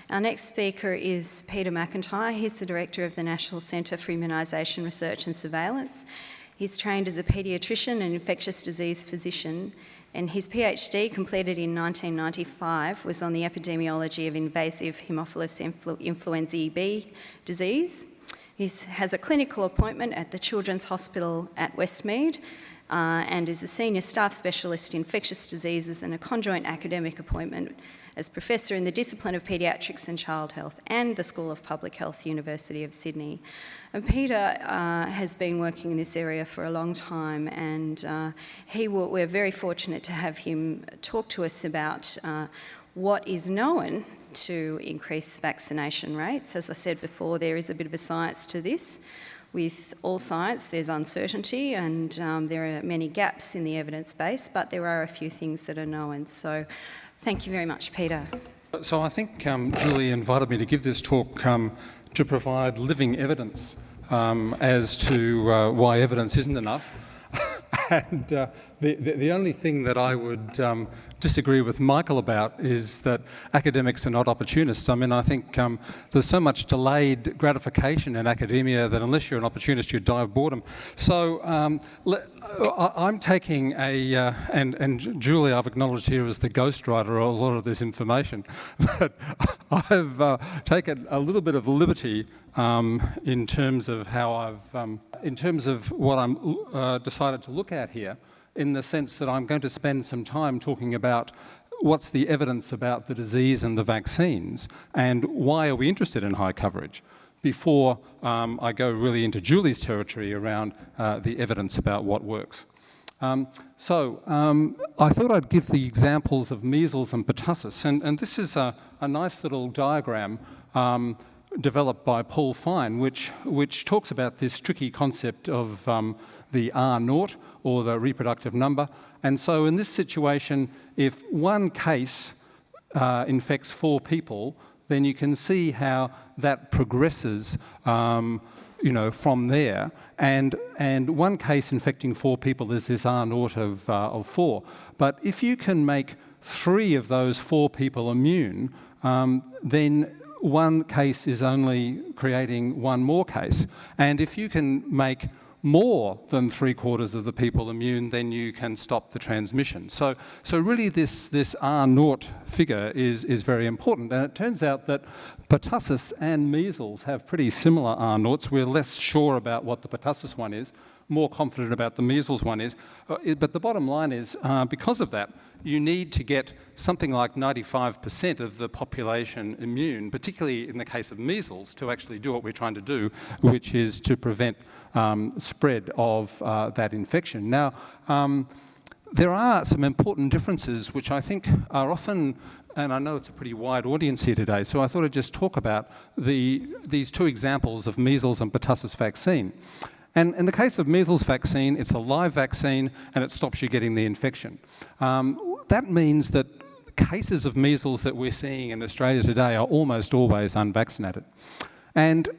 Our next speaker is Peter McIntyre. He's the Director of the National Centre for Immunisation Research and Surveillance. He's trained as a paediatrician and infectious disease physician, and his PhD, completed in 1995, was on the epidemiology of invasive Haemophilus influenzae B disease. He has a clinical appointment at the Children's Hospital at Westmead and is a senior staff specialist in infectious diseases and a conjoint academic appointment as Professor in the discipline of Paediatrics and Child Health and the School of Public Health, University of Sydney. And Peter has been working in this area for a long time, and we're very fortunate to have him talk to us about what is known to increase vaccination rates. As I said before, there is a bit of a science to this. With all science, there's uncertainty, and there are many gaps in the evidence base, but there are a few things that are known. So thank you very much, Peter. So I think Julie invited me to give this talk to provide living evidence as to why evidence isn't enough. And the only thing that I would disagree with Michael about is that academics are not opportunists. I mean, I think there's so much delayed gratification in academia that unless you're an opportunist, you die of boredom. So I'm taking and Julie, I've acknowledged here as the ghostwriter of a lot of this information, but I've taken a little bit of liberty in terms of how I've, in terms of what I'm decided to look at here, in the sense that I'm going to spend some time talking about what's the evidence about the disease and the vaccines, and why are we interested in high coverage, before I go really into Julie's territory around the evidence about what works. I thought I'd give the examples of measles and pertussis, and this is a nice little diagram developed by Paul Fine, which talks about this tricky concept of the R0, or the reproductive number. And so in this situation, if one case infects 4 people, then you can see how that progresses from there. And one case infecting 4 people is this R0 of 4. But if you can make 3 of those 4 people immune, then one case is only creating one more case. And if you can make more than 3/4 of the people immune, then you can stop the transmission. So really this R0 figure is very important. And it turns out that pertussis and measles have pretty similar R0s. We're less sure about what the pertussis one is, more confident about the measles one is. But the bottom line is, because of that, you need to get something like 95% of the population immune, particularly in the case of measles, to actually do what we're trying to do, which is to prevent spread of that infection. Now, there are some important differences which I think are often, and I know it's a pretty wide audience here today, so I thought I'd just talk about these 2 examples of measles and pertussis vaccine. And in the case of measles vaccine, it's a live vaccine and it stops you getting the infection. That means that cases of measles that we're seeing in Australia today are almost always unvaccinated. And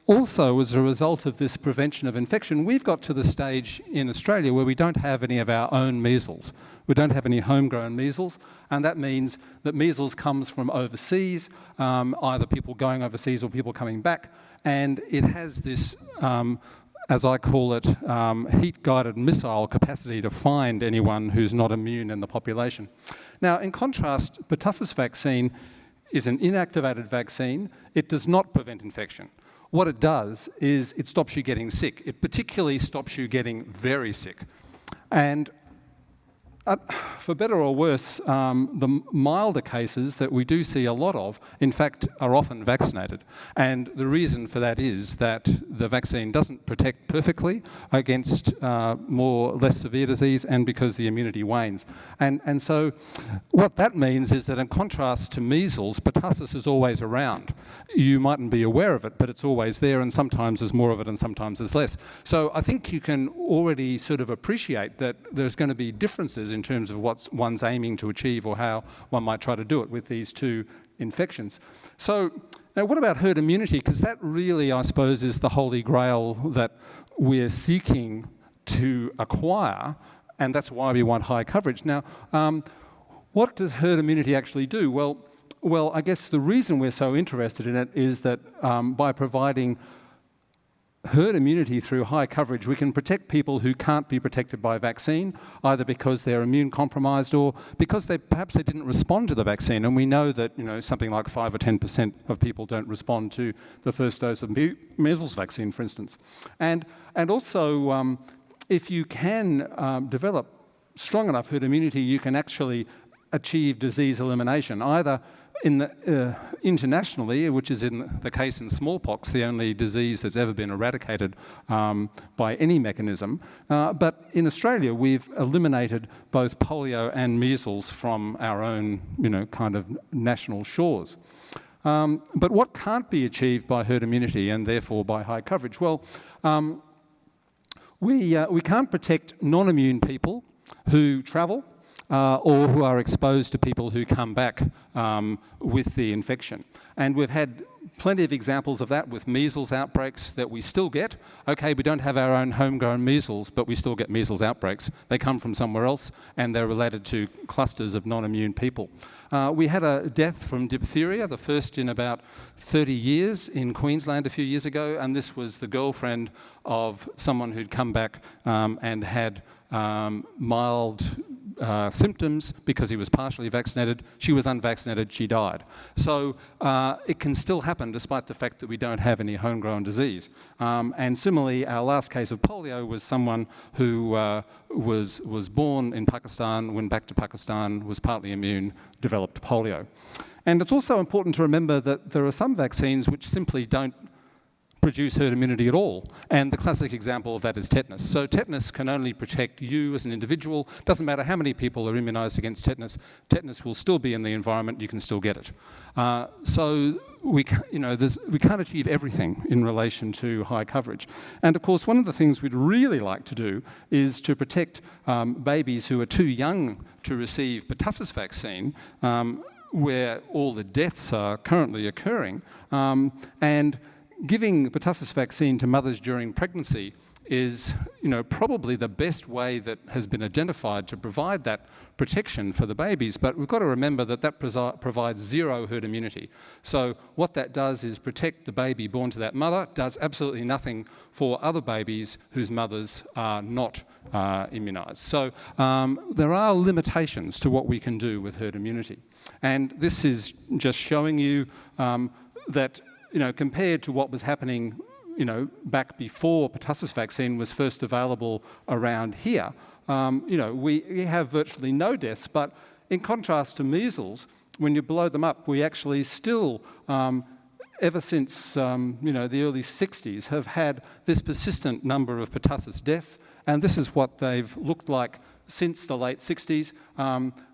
also, as a result of this prevention of infection, we've got to the stage in Australia where we don't have any of our own measles. We don't have any homegrown measles, and that means that measles comes from overseas, either people going overseas or people coming back, and it has this as I call it, heat-guided missile capacity to find anyone who's not immune in the population. Now, in contrast, pertussis vaccine is an inactivated vaccine. It does not prevent infection. What it does is it stops you getting sick. It particularly stops you getting very sick. And for better or worse, the milder cases that we do see a lot of, in fact, are often vaccinated. And the reason for that is that the vaccine doesn't protect perfectly against less severe disease, and because the immunity wanes. And so what that means is that in contrast to measles, pertussis is always around. You mightn't be aware of it, but it's always there, and sometimes there's more of it and sometimes there's less. So I think you can already sort of appreciate that there's going to be differences in terms of what one's aiming to achieve or how one might try to do it with these 2 infections. So now what about herd immunity? Because that really, I suppose, is the holy grail that we're seeking to acquire, and that's why we want high coverage. Now, what does herd immunity actually do? Well, Well, I guess the reason we're so interested in it is that by providing herd immunity through high coverage, we can protect people who can't be protected by vaccine, either because they're immune compromised or because perhaps they didn't respond to the vaccine. And we know that something like 5 or 10% of people don't respond to the first dose of measles vaccine, for instance. And also, if you can develop strong enough herd immunity, you can actually achieve disease elimination, either internationally, which is in the case in smallpox, the only disease that's ever been eradicated by any mechanism. But in Australia, we've eliminated both polio and measles from our own, kind of national shores. But what can't be achieved by herd immunity and therefore by high coverage? Well, we can't protect non-immune people who travel, or who are exposed to people who come back with the infection. And we've had plenty of examples of that with measles outbreaks that we still get. Okay, we don't have our own homegrown measles, but we still get measles outbreaks. They come from somewhere else, and they're related to clusters of non-immune people. We had a death from diphtheria, the first in about 30 years in Queensland a few years ago, and this was the girlfriend of someone who'd come back and had mild symptoms because he was partially vaccinated. She was unvaccinated, she died. So it can still happen despite the fact that we don't have any homegrown disease. And similarly, our last case of polio was someone who was born in Pakistan, went back to Pakistan, was partly immune, developed polio. And it's also important to remember that there are some vaccines which simply don't produce herd immunity at all. And the classic example of that is tetanus. So tetanus can only protect you as an individual. Doesn't matter how many people are immunised against tetanus. Tetanus will still be in the environment. You can still get it. So we can't achieve everything in relation to high coverage. And of course, one of the things we'd really like to do is to protect babies who are too young to receive pertussis vaccine, where all the deaths are currently occurring, and giving pertussis vaccine to mothers during pregnancy is, probably the best way that has been identified to provide that protection for the babies. But we've got to remember that that provides zero herd immunity. So what that does is protect the baby born to that mother, does absolutely nothing for other babies whose mothers are not immunised. So there are limitations to what we can do with herd immunity. And this is just showing you that compared to what was happening, back before pertussis vaccine was first available around here, we have virtually no deaths. But in contrast to measles, when you blow them up, we actually still, ever since the early 60s, have had this persistent number of pertussis deaths, and this is what they've looked like since the late 60s.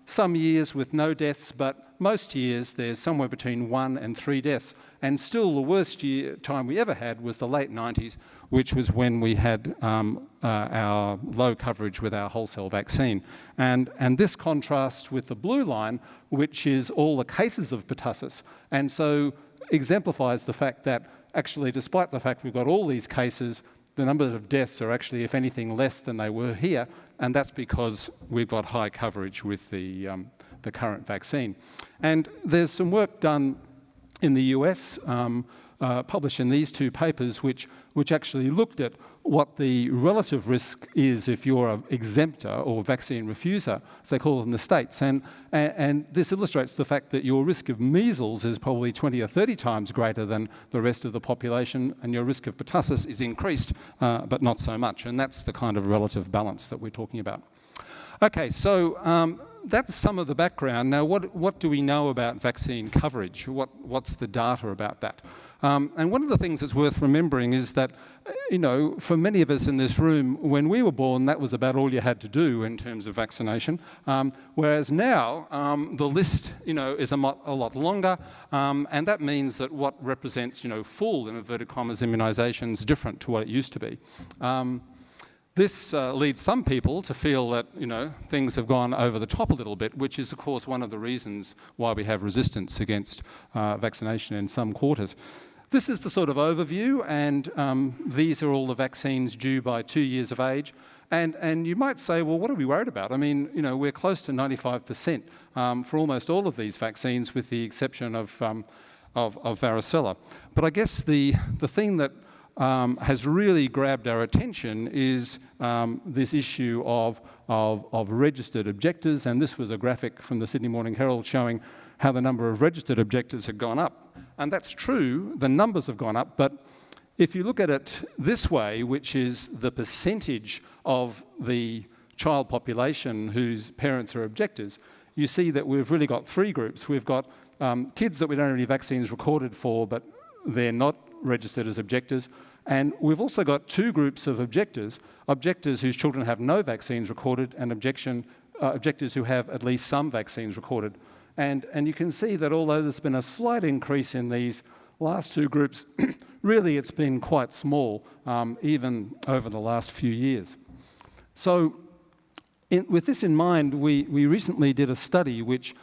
Some years with no deaths, but most years there's somewhere between 1 and 3 deaths. And still the worst time we ever had was the late 90s, which was when we had our low coverage with our wholesale vaccine. And this contrasts with the blue line, which is all the cases of pertussis. And so exemplifies the fact that actually, despite the fact we've got all these cases, the number of deaths are actually, if anything, less than they were here, and that's because we've got high coverage with the current vaccine. And there's some work done in the US, published in these 2 papers, which actually looked at what the relative risk is if you're an exemptor or vaccine refuser, as they call it in the States. And this illustrates the fact that your risk of measles is probably 20 or 30 times greater than the rest of the population, and your risk of pertussis is increased, but not so much. And that's the kind of relative balance that we're talking about. Okay, so that's some of the background. Now, what do we know about vaccine coverage? What's the data about that? And one of the things that's worth remembering is that, for many of us in this room, when we were born, that was about all you had to do in terms of vaccination. Whereas now, the list, is a lot longer, and that means that what represents, full, in inverted commas, immunisation is different to what it used to be. This leads some people to feel that, things have gone over the top a little bit, which is, of course, one of the reasons why we have resistance against vaccination in some quarters. This is the sort of overview, and these are all the vaccines due by 2 years of age. And you might say, well, what are we worried about? I mean, you know, we're close to 95% for almost all of these vaccines, with the exception of varicella. But I guess the thing that has really grabbed our attention is this issue of registered objectors, and this was a graphic from the Sydney Morning Herald showing how the number of registered objectors had gone up. And that's true, the numbers have gone up, but if you look at it this way, which is the percentage of the child population whose parents are objectors, you see that we've really got three groups. We've got kids that we don't have any vaccines recorded for, but they're not registered as objectors. And we've also got two groups of objectors whose children have no vaccines recorded, and objectors who have at least some vaccines recorded. And you can see that although there's been a slight increase in these last two groups, really it's been quite small, even over the last few years. So with this in mind, we recently did a study which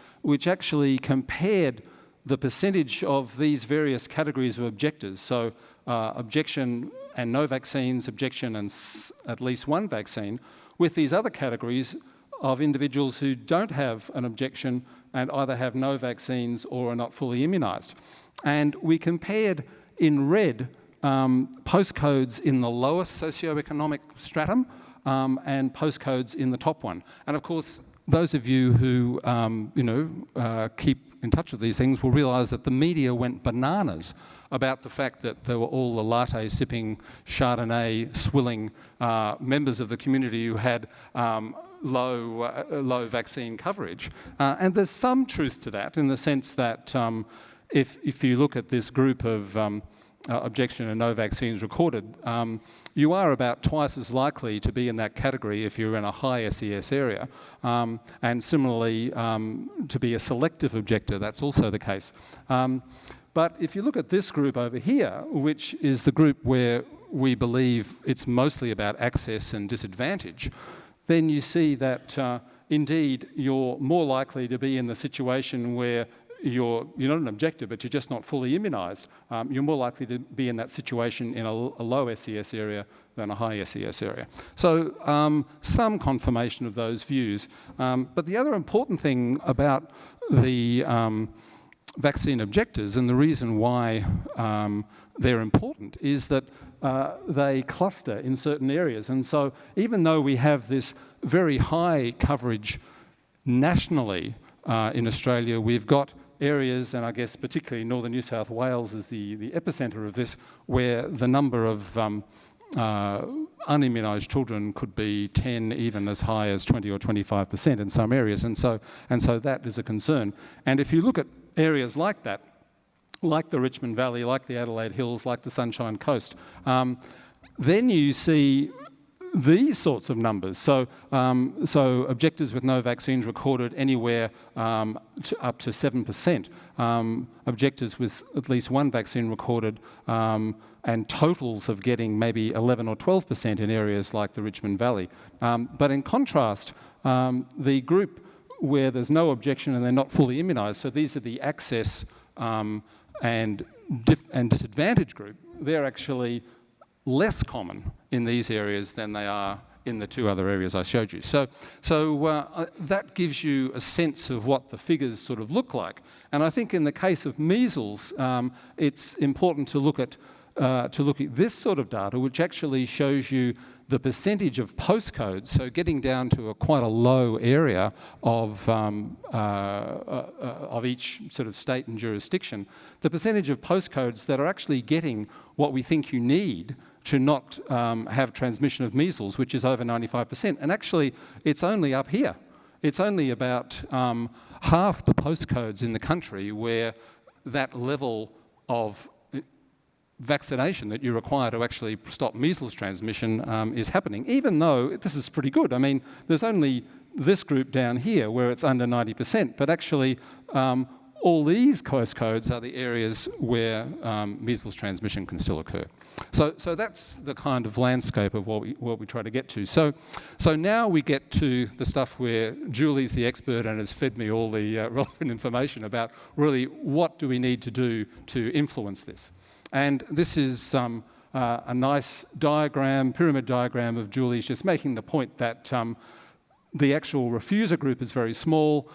actually compared the percentage of these various categories of objectors, so objection and no vaccines, objection and at least one vaccine, with these other categories of individuals who don't have an objection and either have no vaccines or are not fully immunised. And we compared in red postcodes in the lowest socioeconomic stratum and postcodes in the top one. And of course, those of you who keep in touch with these things will realise that the media went bananas about the fact that there were all the latte-sipping, Chardonnay swilling members of the community who had low vaccine coverage. And there's some truth to that, in the sense that if you look at this group of objection and no vaccines recorded, you are about twice as likely to be in that category if you're in a high SES area. And similarly, to be a selective objector, that's also the case. But if you look at this group over here, which is the group where we believe it's mostly about access and disadvantage, then you see that indeed you're more likely to be in the situation where you're not an objector, but you're just not fully immunised. You're more likely to be in that situation in a low SES area than a high SES area. So some confirmation of those views. But the other important thing about the vaccine objectors, and the reason why they're important, is that they cluster in certain areas. And so even though we have this very high coverage nationally in Australia, we've got areas, and I guess particularly northern New South Wales is the epicentre of this, where the number of unimmunised children could be 10, even as high as 20 or 25% in some areas, and so that is a concern. And if you look at areas like that, like the Richmond Valley, like the Adelaide Hills, like the Sunshine Coast, then you see these sorts of numbers. So objectors with no vaccines recorded anywhere up to 7%. Objectors with at least one vaccine recorded, and totals of getting maybe 11 or 12% in areas like the Richmond Valley. But in contrast, the group where there's no objection and they're not fully immunised, so these are the access and disadvantage group, they're actually less common in these areas than they are in the two other areas I showed you. So that gives you a sense of what the figures sort of look like. And I think in the case of measles, it's important to look at this sort of data, which actually shows you the percentage of postcodes, so getting down to quite a low area of each sort of state and jurisdiction, the percentage of postcodes that are actually getting what we think you need to not have transmission of measles, which is over 95%. And actually, it's only up here. It's only about half the postcodes in the country where that level of vaccination that you require to actually stop measles transmission is happening, even though this is pretty good. I mean, there's only this group down here where it's under 90%, but actually all these postcodes are the areas where measles transmission can still occur. So that's the kind of landscape of what we try to get to. So now we get to the stuff where Julie's the expert and has fed me all the relevant information about really what do we need to do to influence this. And this is a nice diagram, pyramid diagram of Julie's, just making the point that the actual refuser group is very small.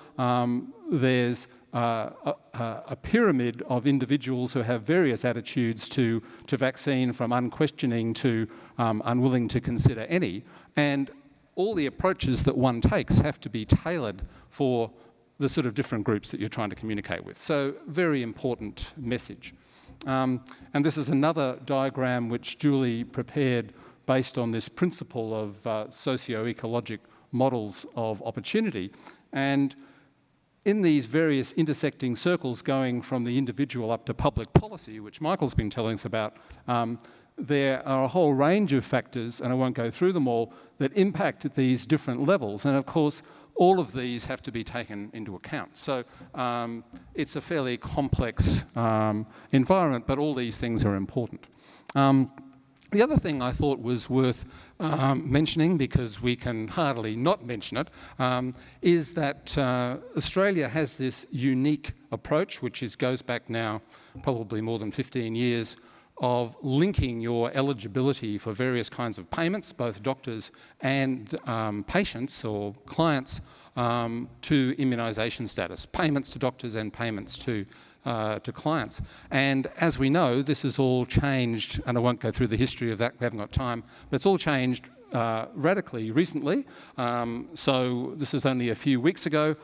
There's a pyramid of individuals who have various attitudes to vaccine, from unquestioning to unwilling to consider any. And all the approaches that one takes have to be tailored for the sort of different groups that you're trying to communicate with. So, very important message. And this is another diagram which Julie prepared based on this principle of socio-ecologic models of opportunity. And in these various intersecting circles going from the individual up to public policy, which Michael's been telling us about, there are a whole range of factors, and I won't go through them all, that impact at these different levels. And of course, all of these have to be taken into account. So it's a fairly complex environment, but all these things are important. The other thing I thought was worth mentioning, because we can hardly not mention it, is that Australia has this unique approach, which goes back now probably more than 15 years, of linking your eligibility for various kinds of payments, both doctors and patients or clients, to immunisation status. Payments to doctors and payments to clients. And as we know, this has all changed, and I won't go through the history of that, we haven't got time, but it's all changed radically recently. So this is only a few weeks ago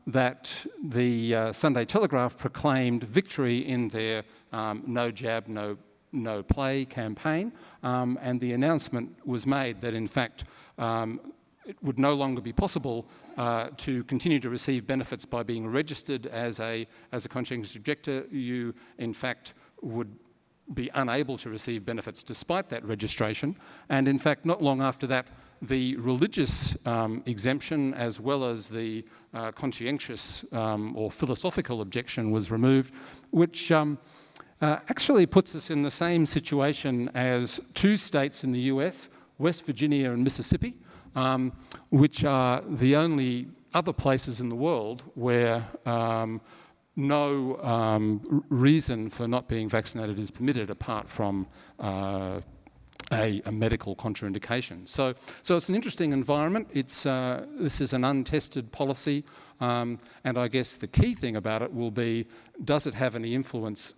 that the Sunday Telegraph proclaimed victory in their no jab, no play campaign, and the announcement was made that in fact it would no longer be possible to continue to receive benefits by being registered as a conscientious objector. You in fact would be unable to receive benefits despite that registration, and in fact not long after that the religious exemption as well as the conscientious or philosophical objection was removed, which actually puts us in the same situation as two states in the US, West Virginia and Mississippi, which are the only other places in the world where no reason for not being vaccinated is permitted apart from a medical contraindication. So it's an interesting environment. This is an untested policy, and I guess the key thing about it will be, does it have any influence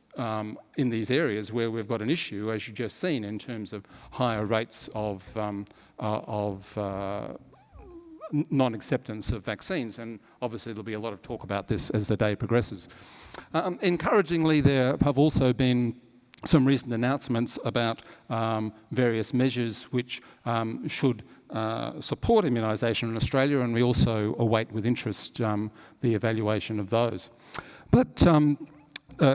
in these areas where we've got an issue, as you've just seen, in terms of higher rates of non-acceptance of vaccines, and obviously there'll be a lot of talk about this as the day progresses. Encouragingly, there have also been some recent announcements about various measures which should support immunisation in Australia, and we also await with interest the evaluation of those. But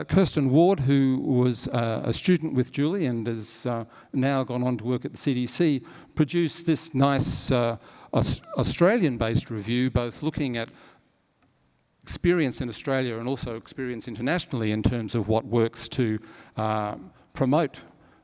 Kirsten Ward, who was a student with Julie and has now gone on to work at the CDC, produced this nice Australian-based review, both looking at experience in Australia and also experience internationally in terms of what works to promote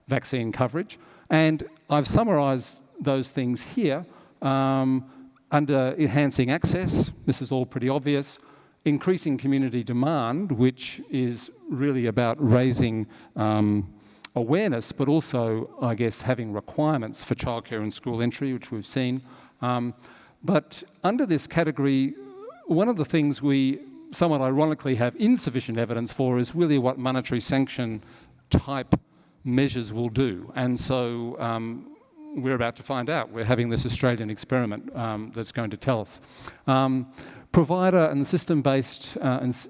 vaccine coverage. And I've summarised those things here under enhancing access. This is all pretty obvious. Increasing community demand, which is really about raising awareness, but also, I guess, having requirements for childcare and school entry, which we've seen. But under this category, one of the things we somewhat ironically have insufficient evidence for is really what monetary sanction type measures will do. And so we're about to find out. We're having this Australian experiment that's going to tell us. Provider and system-based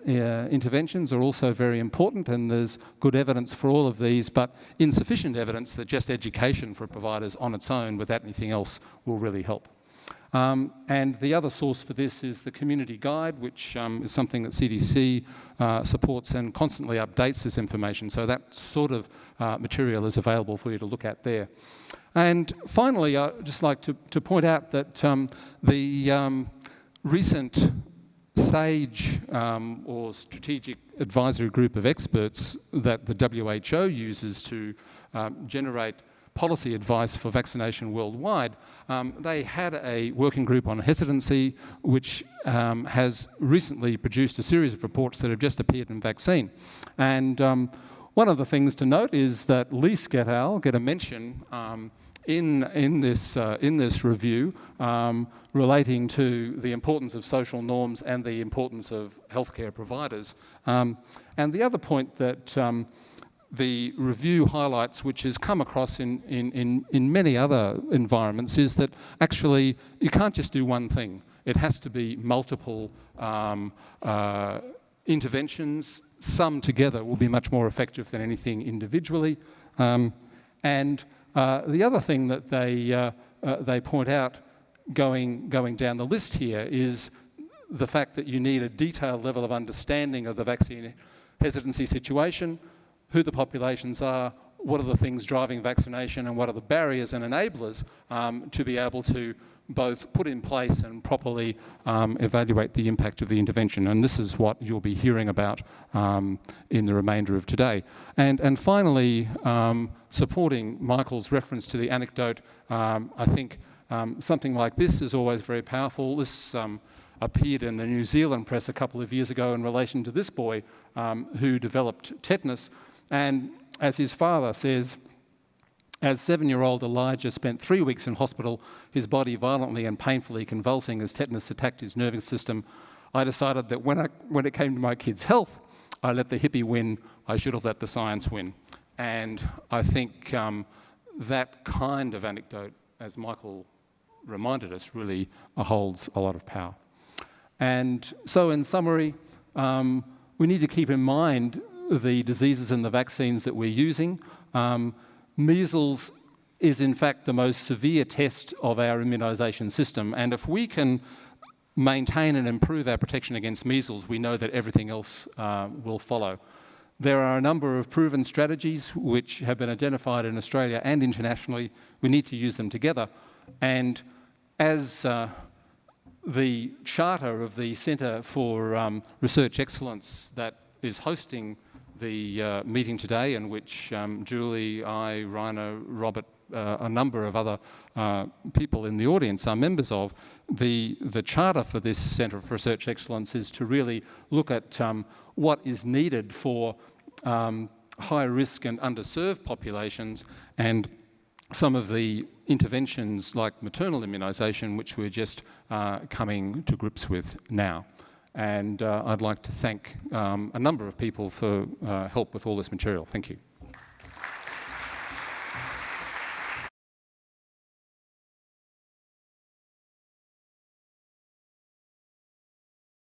interventions are also very important, and there's good evidence for all of these, but insufficient evidence that just education for providers on its own without anything else will really help. And the other source for this is the community guide, which is something that CDC supports and constantly updates this information. So that sort of material is available for you to look at there. And finally, I'd just like to point out that the recent SAGE or Strategic Advisory Group of Experts that the WHO uses to generate policy advice for vaccination worldwide, they had a working group on hesitancy which has recently produced a series of reports that have just appeared in Vaccine. And One of the things to note is that Leask et al. Get a mention in this review relating to the importance of social norms and the importance of healthcare providers. And the other point that the review highlights, which has come across in many other environments, is that actually you can't just do one thing. It has to be multiple interventions. Some together will be much more effective than anything individually. And the other thing that they point out going down the list here is the fact that you need a detailed level of understanding of the vaccine hesitancy situation, who the populations are, what are the things driving vaccination, and what are the barriers and enablers to be able to both put in place and properly evaluate the impact of the intervention. And this is what you'll be hearing about in the remainder of today. And finally, supporting Michael's reference to the anecdote, I think something like this is always very powerful. This appeared in the New Zealand press a couple of years ago in relation to this boy who developed tetanus. And as his father says, as 7-year-old Elijah spent 3 weeks in hospital, his body violently and painfully convulsing as tetanus attacked his nervous system, I decided that when it came to my kid's health, I let the hippie win, I should have let the science win. And I think that kind of anecdote, as Michael reminded us, really holds a lot of power. And so in summary, we need to keep in mind the diseases and the vaccines that we're using. Measles is in fact the most severe test of our immunisation system, and if we can maintain and improve our protection against measles, we know that everything else will follow. There are a number of proven strategies which have been identified in Australia and internationally. We need to use them together, and as the charter of the Centre for Research Excellence that is hosting the meeting today, in which Julie, I, Rainer, Robert, a number of other people in the audience are members of, the charter for this Centre for Research Excellence is to really look at what is needed for high risk and underserved populations, and some of the interventions like maternal immunisation, which we're just coming to grips with now. And I'd like to thank a number of people for help with all this material. Thank you.